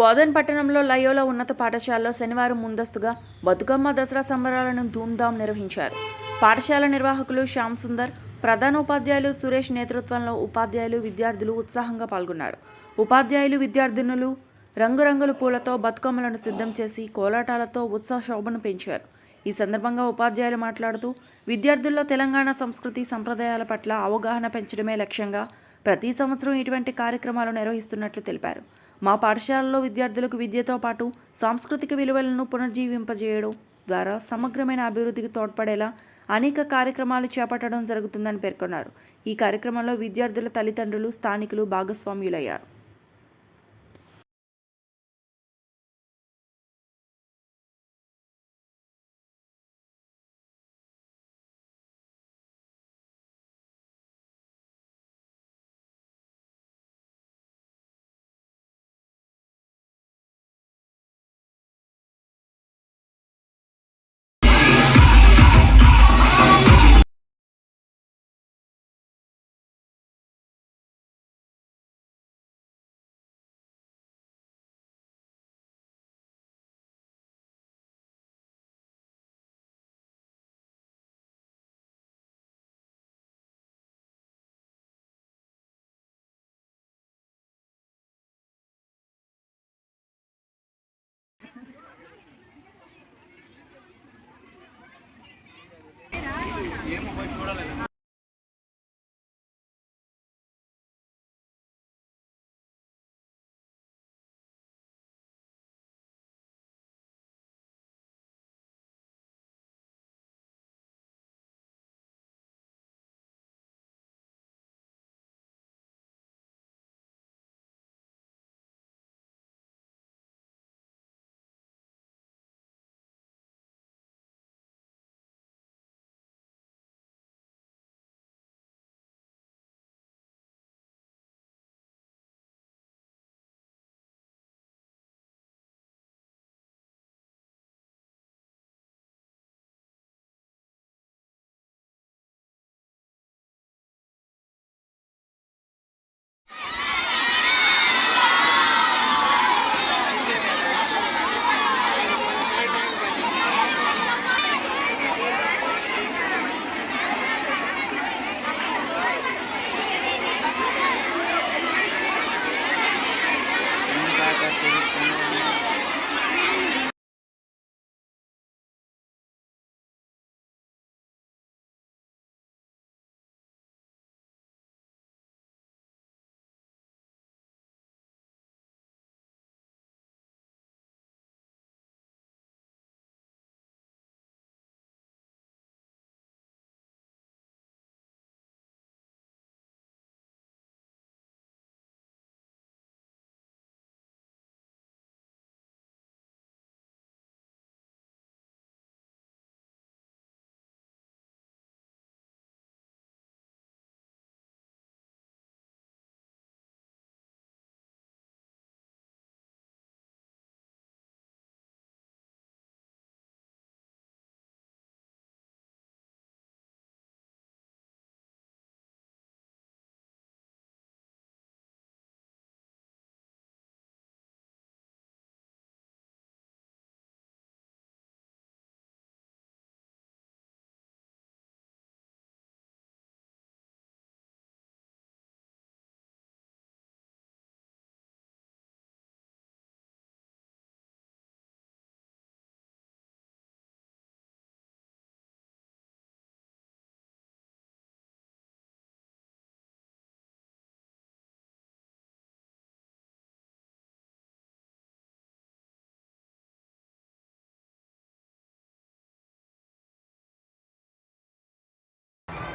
బోధన్ పట్టణంలో లయోలా ఉన్నత పాఠశాలలో శనివారం ముందస్తుగా బతుకమ్మ దసరా సంబరాలను ధూమ్ధాం నిర్వహించారు. పాఠశాల నిర్వాహకులు శ్యామ్ సుందర్, ప్రధానోపాధ్యాయులు సురేష్ నేతృత్వంలో ఉపాధ్యాయులు, విద్యార్థులు ఉత్సాహంగా పాల్గొన్నారు. ఉపాధ్యాయులు, విద్యార్థినులు రంగురంగుల పూలతో బతుకమ్మలను సిద్ధం చేసి కోలాటాలతో ఉత్సాహ శోభను పెంచారు. ఈ సందర్భంగా ఉపాధ్యాయులు మాట్లాడుతూ, విద్యార్థుల్లో తెలంగాణ సంస్కృతి సంప్రదాయాల పట్ల అవగాహన పెంచడమే లక్ష్యంగా ప్రతి సంవత్సరం ఇటువంటి కార్యక్రమాలు నిర్వహిస్తున్నట్లు తెలిపారు. మా పాఠశాలలో విద్యార్థులకు విద్యతో పాటు సాంస్కృతిక విలువలను పునర్జీవింపజేయడం ద్వారా సమగ్రమైన అభివృద్ధికి తోడ్పడేలా అనేక కార్యక్రమాలు చేపట్టడం జరుగుతుందని పేర్కొన్నారు. ఈ కార్యక్రమంలో విద్యార్థుల తల్లిదండ్రులు, స్థానికులు భాగస్వామ్యులయ్యారు.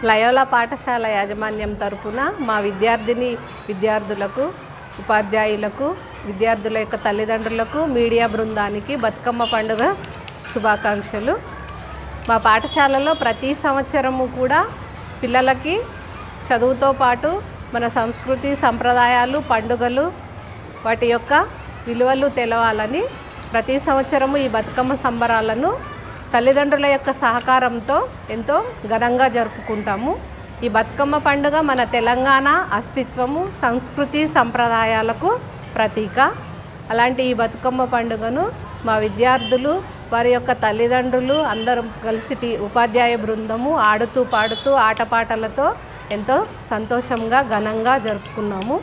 లయోలా పాఠశాల యాజమాన్యం తరపున మా విద్యార్థులకు, ఉపాధ్యాయులకు, విద్యార్థుల యొక్క తల్లిదండ్రులకు, మీడియా బృందానికి బతుకమ్మ పండుగ శుభాకాంక్షలు. మా పాఠశాలలో ప్రతి సంవత్సరము కూడా పిల్లలకి చదువుతో పాటు మన సంస్కృతి, సంప్రదాయాలు, పండుగలు, వాటి యొక్క విలువలు తెలవాలని ప్రతి సంవత్సరము ఈ బతుకమ్మ సంబరాలను తల్లిదండ్రుల యొక్క సహకారంతో ఎంతో ఘనంగా జరుపుకుంటాము. ఈ బతుకమ్మ పండుగ మన తెలంగాణ అస్తిత్వము, సంస్కృతి, సంప్రదాయాలకు ప్రతీక. అలాంటి ఈ బతుకమ్మ పండుగను మా విద్యార్థులు, వారి యొక్క తల్లిదండ్రులు అందరం కలిసి ఉపాధ్యాయ బృందము ఆడుతూ పాడుతూ ఆటపాటలతో ఎంతో సంతోషంగా ఘనంగా జరుపుకున్నాము.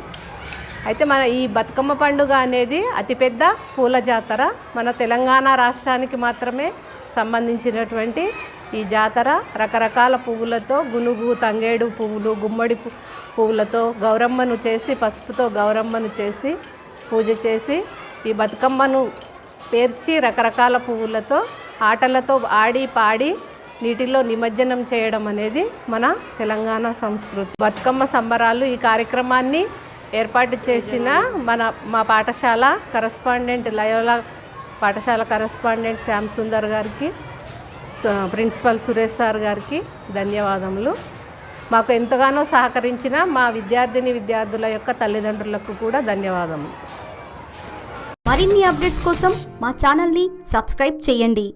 అయితే మన ఈ బతుకమ్మ పండుగ అనేది అతిపెద్ద పూల జాతర. మన తెలంగాణ రాష్ట్రానికి మాత్రమే సంబంధించినటువంటి ఈ జాతర రకరకాల పువ్వులతో, గునుగు, తంగేడు పువ్వులు, గుమ్మడి పువ్వులతో గౌరమ్మను చేసి, పసుపుతో గౌరమ్మను చేసి పూజ చేసి ఈ బతుకమ్మను పేర్చి రకరకాల పువ్వులతో ఆటలతో ఆడి పాడి నీటిలో నిమజ్జనం చేయడం అనేది మన తెలంగాణ సంస్కృతి. బతుకమ్మ సంబరాలు ఈ కార్యక్రమాన్ని ఏర్పాటు చేసిన మా పాఠశాల కరస్పాండెంట్, లయోలా పాఠశాల కరస్పాండెంట్ శ్యామ్ సుందర్ గారికి, ప్రిన్సిపల్ సురేష్ సార్ గారికి ధన్యవాదములు. మాకు ఎంతగానో సహకరించిన మా విద్యార్థుల యొక్క తల్లిదండ్రులకు కూడా ధన్యవాదములు. మరిన్ని అప్డేట్స్ కోసం మా ఛానల్ని సబ్స్క్రైబ్ చేయండి.